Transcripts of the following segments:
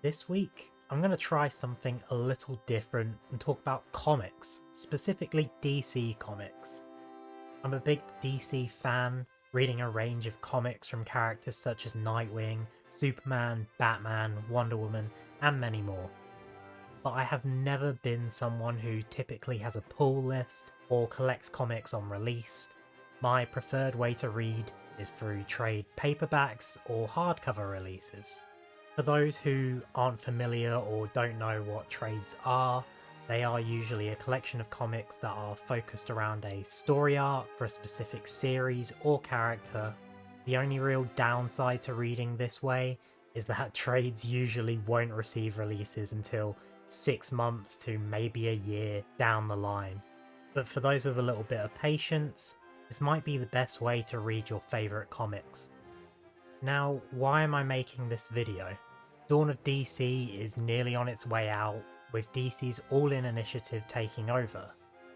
This week, I'm going to try something a little different and talk about comics, specifically DC comics. I'm a big DC fan, reading a range of comics from characters such as Nightwing, Superman, Batman, Wonder Woman, and many more. But I have never been someone who typically has a pull list or collects comics on release. My preferred way to read is through trade paperbacks or hardcover releases. For those who aren't familiar or don't know what trades are, they are usually a collection of comics that are focused around a story arc for a specific series or character. The only real downside to reading this way is that trades usually won't receive releases until 6 months to maybe a year down the line. But for those with a little bit of patience, this might be the best way to read your favourite comics. Now, why am I making this video? Dawn of DC is nearly on its way out, with DC's All-In initiative taking over.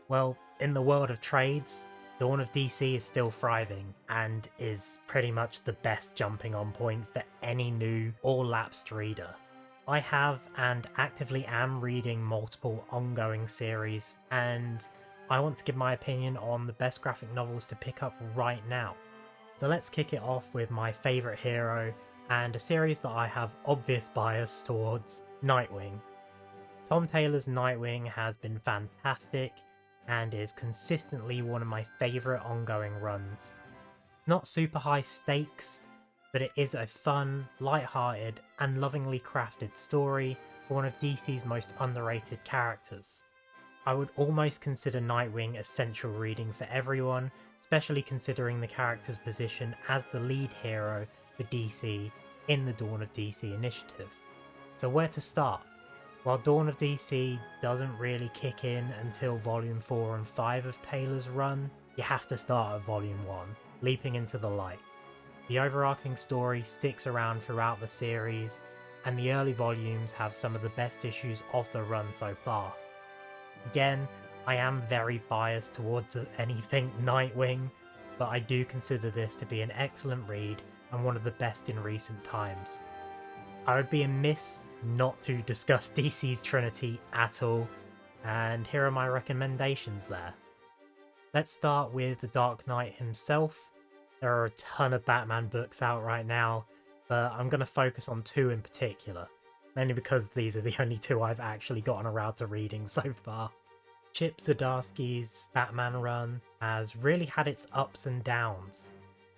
Well, in the world of trades, Dawn of DC is still thriving, and is pretty much the best jumping on point for any new or lapsed reader. I have and actively am reading multiple ongoing series, and I want to give my opinion on the best graphic novels to pick up right now. So let's kick it off with my favourite hero, and a series that I have obvious bias towards, Nightwing. Tom Taylor's Nightwing has been fantastic, and is consistently one of my favourite ongoing runs. Not super high stakes, but it is a fun, light-hearted, and lovingly crafted story for one of DC's most underrated characters. I would almost consider Nightwing essential reading for everyone, especially considering the character's position as the lead hero for DC in the Dawn of DC initiative. So where to start? While Dawn of DC doesn't really kick in until Volume 4 and 5 of Taylor's run, you have to start at Volume 1, leaping into the light. The overarching story sticks around throughout the series, and the early volumes have some of the best issues of the run so far. Again, I am very biased towards anything Nightwing, but I do consider this to be an excellent read and one of the best in recent times. I would be amiss not to discuss DC's Trinity at all, and here are my recommendations there. Let's start with the Dark Knight himself. There are a ton of Batman books out right now, but I'm going to focus on 2 in particular, mainly because these are the only 2 I've actually gotten around to reading so far. Chip Zdarsky's Batman run has really had its ups and downs.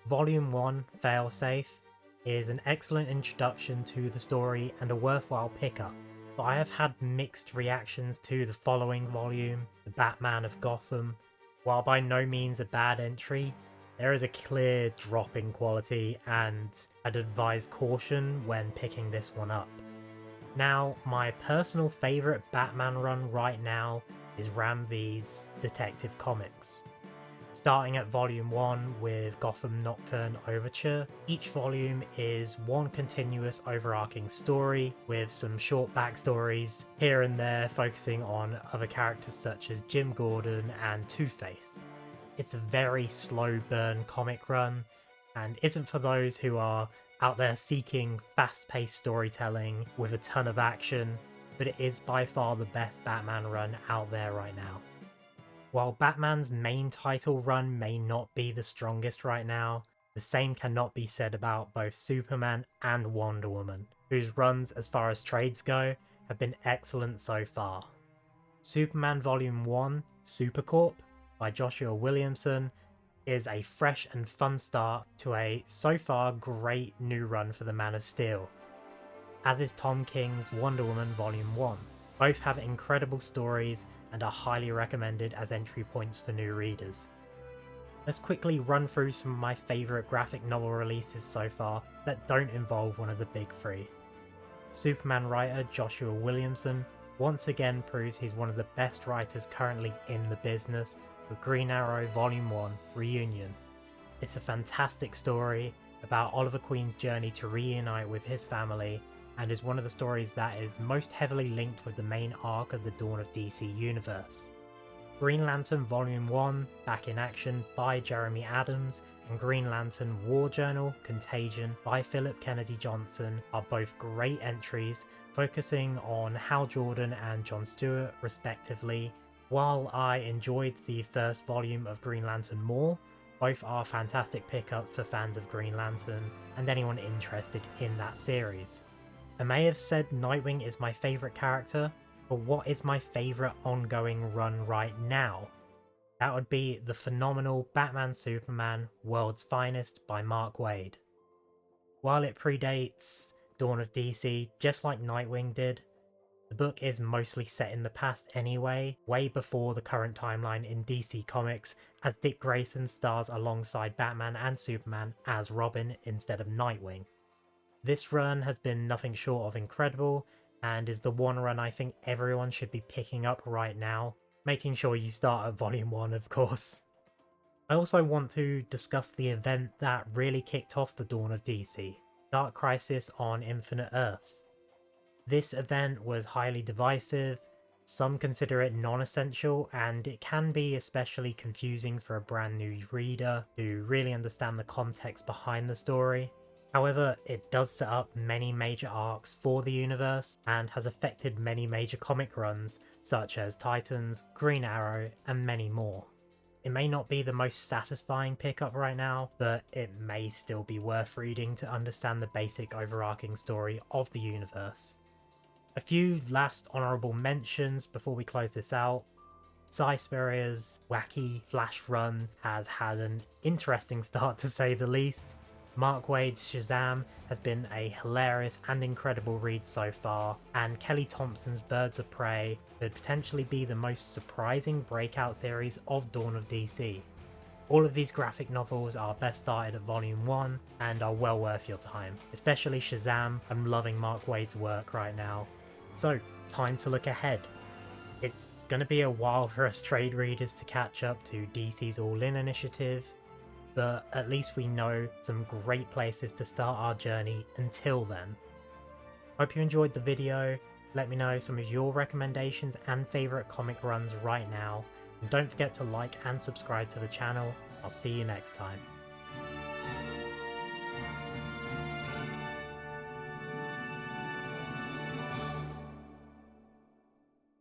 Volume 1, Failsafe, is an excellent introduction to the story and a worthwhile pickup, but I have had mixed reactions to the following volume, The Batman of Gotham. While by no means a bad entry, there is a clear drop in quality, and I'd advise caution when picking this one up. Now, my personal favourite Batman run right now is Ram V's Detective Comics. Starting at Volume 1 with Gotham Nocturne Overture, each volume is one continuous overarching story with some short backstories here and there focusing on other characters such as Jim Gordon and Two-Face. It's a very slow burn comic run and isn't for those who are out there seeking fast-paced storytelling with a ton of action, but it is by far the best Batman run out there right now. While Batman's main title run may not be the strongest right now, the same cannot be said about both Superman and Wonder Woman, whose runs as far as trades go have been excellent so far. Superman Volume 1, Supercorp, by Joshua Williamson, is a fresh and fun start to a so far great new run for the Man of Steel, as is Tom King's Wonder Woman Volume 1. Both have incredible stories and are highly recommended as entry points for new readers. Let's quickly run through some of my favourite graphic novel releases so far that don't involve one of the big 3. Superman writer Joshua Williamson once again proves he's one of the best writers currently in the business with Green Arrow Volume 1 Reunion. It's a fantastic story about Oliver Queen's journey to reunite with his family, and is one of the stories that is most heavily linked with the main arc of the Dawn of DC universe. Green Lantern Volume 1, Back in Action by Jeremy Adams, and Green Lantern War Journal, Contagion by Philip Kennedy Johnson are both great entries, focusing on Hal Jordan and John Stewart respectively. While I enjoyed the first volume of Green Lantern more, both are fantastic pickups for fans of Green Lantern and anyone interested in that series. I may have said Nightwing is my favourite character, but what is my favourite ongoing run right now? That would be the phenomenal Batman Superman World's Finest by Mark Waid. While it predates Dawn of DC just like Nightwing did, the book is mostly set in the past anyway, way before the current timeline in DC Comics, as Dick Grayson stars alongside Batman and Superman as Robin instead of Nightwing. This run has been nothing short of incredible, and is the one run I think everyone should be picking up right now, making sure you start at Volume 1 of course. I also want to discuss the event that really kicked off the dawn of DC, Dark Crisis on Infinite Earths. This event was highly divisive, some consider it non-essential, and it can be especially confusing for a brand new reader to really understand the context behind the story. However, it does set up many major arcs for the universe and has affected many major comic runs such as Titans, Green Arrow, and many more. It may not be the most satisfying pickup right now, but it may still be worth reading to understand the basic overarching story of the universe. A few last honourable mentions before we close this out. Cy Spurrier's wacky Flash run has had an interesting start to say the least. Mark Waid's Shazam has been a hilarious and incredible read so far, and Kelly Thompson's Birds of Prey could potentially be the most surprising breakout series of Dawn of DC. All of these graphic novels are best started at Volume 1 and are well worth your time, especially Shazam. I'm loving Mark Waid's work right now. So, time to look ahead. It's going to be a while for us trade readers to catch up to DC's All In initiative, but at least we know some great places to start our journey until then. Hope you enjoyed the video. Let me know some of your recommendations and favourite comic runs right now, and don't forget to like and subscribe to the channel. I'll see you next time.